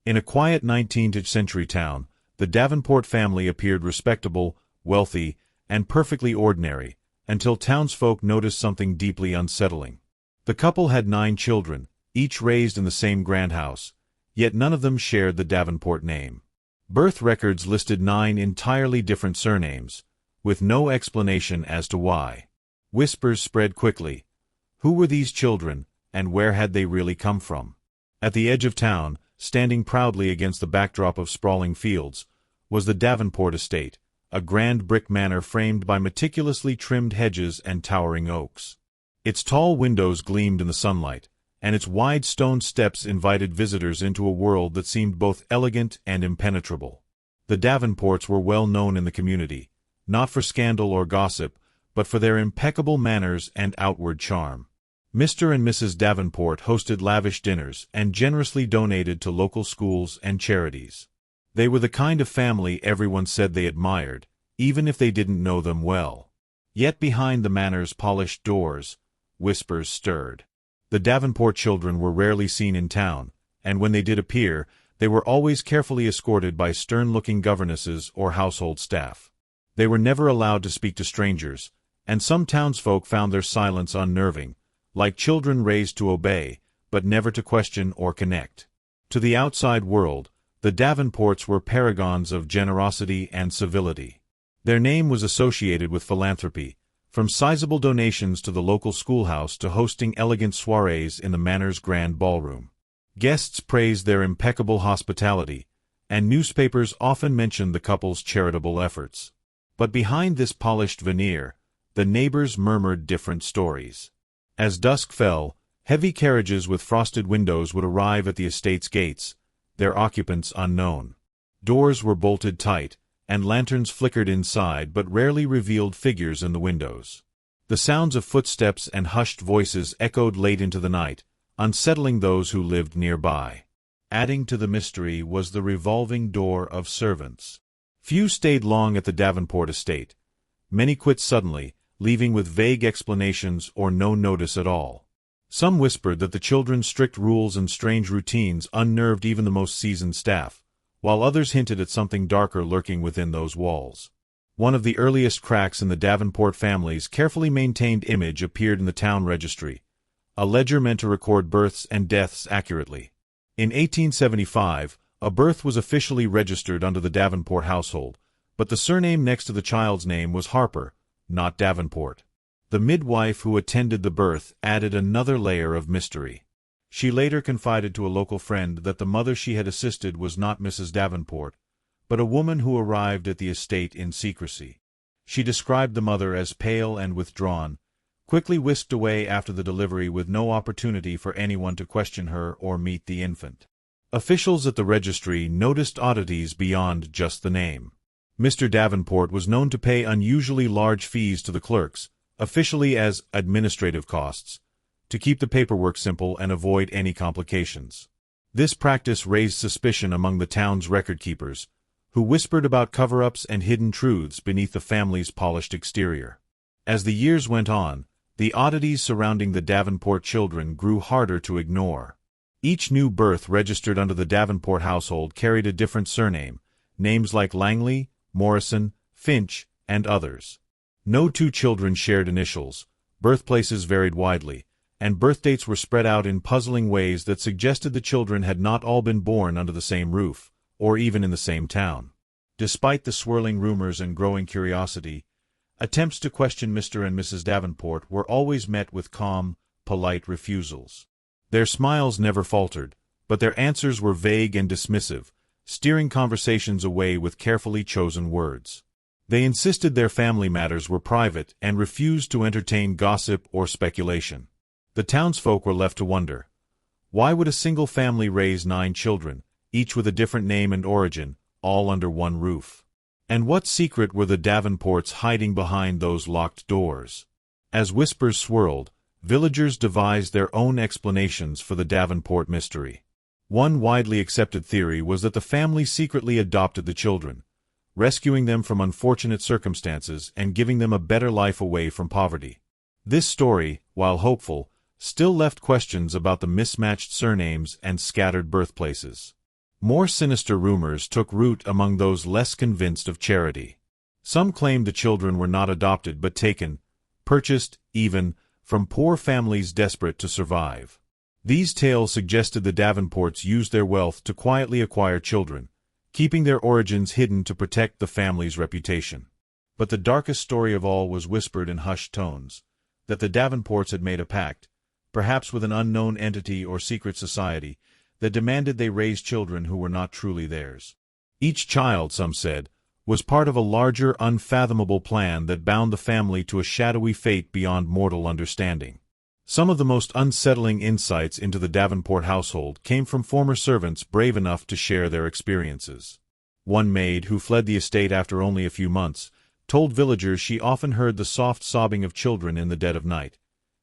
In a quiet 19th century town, the Davenport family appeared respectable, wealthy, and perfectly ordinary, until townsfolk noticed something deeply unsettling. The couple had 9 children, each raised in the same grand house, yet none of them shared the Davenport name. Birth records listed 9 entirely different surnames, with no explanation as to why. Whispers spread quickly. Who were these children, and where had they really come from? At the edge of town, standing proudly against the backdrop of sprawling fields, was the Davenport estate, a grand brick manor framed by meticulously trimmed hedges and towering oaks. Its tall windows gleamed in the sunlight, and its wide stone steps invited visitors into a world that seemed both elegant and impenetrable. The Davenports were well known in the community, not for scandal or gossip, but for their impeccable manners and outward charm. Mr. and Mrs. Davenport hosted lavish dinners and generously donated to local schools and charities. They were the kind of family everyone said they admired, even if they didn't know them well. Yet behind the manor's polished doors, whispers stirred. The Davenport children were rarely seen in town, and when they did appear, they were always carefully escorted by stern-looking governesses or household staff. They were never allowed to speak to strangers, and some townsfolk found their silence unnerving, like children raised to obey, but never to question or connect. To the outside world, the Davenports were paragons of generosity and civility. Their name was associated with philanthropy, from sizable donations to the local schoolhouse to hosting elegant soirees in the manor's grand ballroom. Guests praised their impeccable hospitality, and newspapers often mentioned the couple's charitable efforts. But behind this polished veneer, the neighbors murmured different stories. As dusk fell, heavy carriages with frosted windows would arrive at the estate's gates, their occupants unknown. Doors were bolted tight, and lanterns flickered inside but rarely revealed figures in the windows. The sounds of footsteps and hushed voices echoed late into the night, unsettling those who lived nearby. Adding to the mystery was the revolving door of servants. Few stayed long at the Davenport estate. Many quit suddenly, leaving with vague explanations or no notice at all. Some whispered that the children's strict rules and strange routines unnerved even the most seasoned staff, while others hinted at something darker lurking within those walls. One of the earliest cracks in the Davenport family's carefully maintained image appeared in the town registry, a ledger meant to record births and deaths accurately. In 1875, a birth was officially registered under the Davenport household, but the surname next to the child's name was Harper, not Davenport. The midwife who attended the birth added another layer of mystery. She later confided to a local friend that the mother she had assisted was not Mrs. Davenport, but a woman who arrived at the estate in secrecy. She described the mother as pale and withdrawn, quickly whisked away after the delivery with no opportunity for anyone to question her or meet the infant. Officials at the registry noticed oddities beyond just the name. Mr. Davenport was known to pay unusually large fees to the clerks, officially as administrative costs, to keep the paperwork simple and avoid any complications. This practice raised suspicion among the town's record-keepers, who whispered about cover-ups and hidden truths beneath the family's polished exterior. As the years went on, the oddities surrounding the Davenport children grew harder to ignore. Each new birth registered under the Davenport household carried a different surname, names like Langley, Morrison, Finch, and others. No 2 children shared initials, birthplaces varied widely, and birthdates were spread out in puzzling ways that suggested the children had not all been born under the same roof, or even in the same town. Despite the swirling rumors and growing curiosity, attempts to question Mr. and Mrs. Davenport were always met with calm, polite refusals. Their smiles never faltered, but their answers were vague and dismissive, steering conversations away with carefully chosen words. They insisted their family matters were private and refused to entertain gossip or speculation. The townsfolk were left to wonder, why would a single family raise 9 children, each with a different name and origin, all under one roof? And what secret were the Davenports hiding behind those locked doors? As whispers swirled, villagers devised their own explanations for the Davenport mystery. One widely accepted theory was that the family secretly adopted the children, rescuing them from unfortunate circumstances and giving them a better life away from poverty. This story, while hopeful, still left questions about the mismatched surnames and scattered birthplaces. More sinister rumors took root among those less convinced of charity. Some claimed the children were not adopted but taken, purchased, even, from poor families desperate to survive. These tales suggested the Davenports used their wealth to quietly acquire children, keeping their origins hidden to protect the family's reputation. But the darkest story of all was whispered in hushed tones, that the Davenports had made a pact, perhaps with an unknown entity or secret society, that demanded they raise children who were not truly theirs. Each child, some said, was part of a larger, unfathomable plan that bound the family to a shadowy fate beyond mortal understanding. Some of the most unsettling insights into the Davenport household came from former servants brave enough to share their experiences. One maid, who fled the estate after only a few months, told villagers she often heard the soft sobbing of children in the dead of night,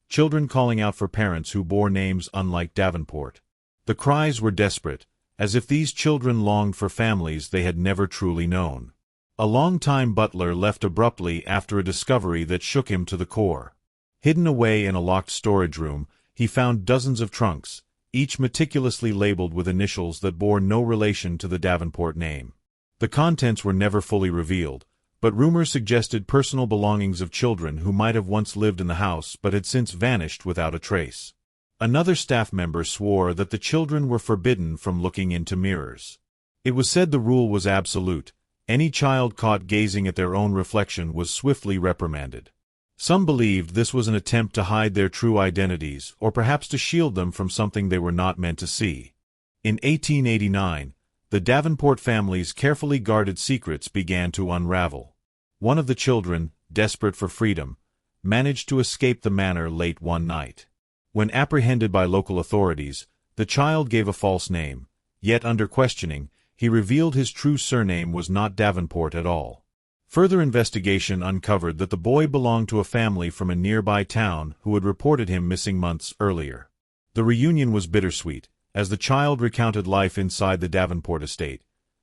children calling out for parents who bore names unlike Davenport. The cries were desperate, as if these children longed for families they had never truly known. A long-time butler left abruptly after a discovery that shook him to the core. Hidden away in a locked storage room, he found dozens of trunks, each meticulously labeled with initials that bore no relation to the Davenport name. The contents were never fully revealed, but rumors suggested personal belongings of children who might have once lived in the house but had since vanished without a trace. Another staff member swore that the children were forbidden from looking into mirrors. It was said the rule was absolute. Any child caught gazing at their own reflection was swiftly reprimanded. Some believed this was an attempt to hide their true identities, or perhaps to shield them from something they were not meant to see. In 1889, the Davenport family's carefully guarded secrets began to unravel. One of the children, desperate for freedom, managed to escape the manor late one night. When apprehended by local authorities, the child gave a false name, yet under questioning, he revealed his true surname was not Davenport at all. Further investigation uncovered that the boy belonged to a family from a nearby town who had reported him missing months earlier. The reunion was bittersweet, as the child recounted life inside the Davenport estate.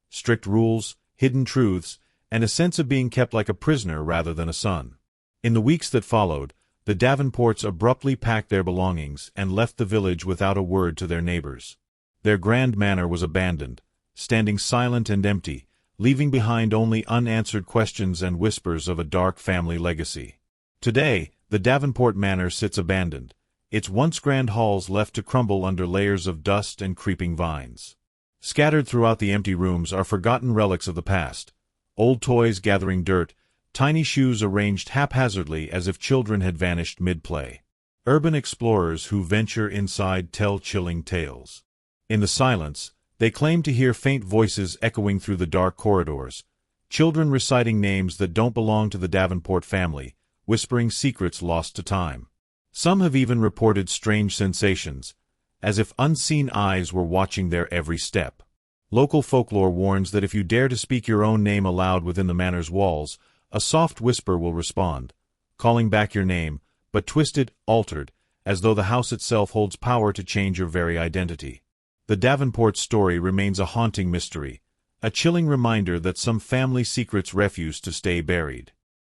Strict rules, hidden truths, and a sense of being kept like a prisoner rather than a son. In the weeks that followed, the Davenports abruptly packed their belongings and left the village without a word to their neighbors. Their grand manor was abandoned, standing silent and empty, leaving behind only unanswered questions and whispers of a dark family legacy. Today, the Davenport Manor sits abandoned, its once grand halls left to crumble under layers of dust and creeping vines. Scattered throughout the empty rooms are forgotten relics of the past, old toys gathering dirt, tiny shoes arranged haphazardly as if children had vanished mid-play. Urban explorers who venture inside tell chilling tales. In the silence, they claim to hear faint voices echoing through the dark corridors, children reciting names that don't belong to the Davenport family, whispering secrets lost to time. Some have even reported strange sensations, as if unseen eyes were watching their every step. Local folklore warns that if you dare to speak your own name aloud within the manor's walls, a soft whisper will respond, calling back your name, but twisted, altered, as though the house itself holds power to change your very identity. The Davenport story remains a haunting mystery, a chilling reminder that some family secrets refuse to stay buried.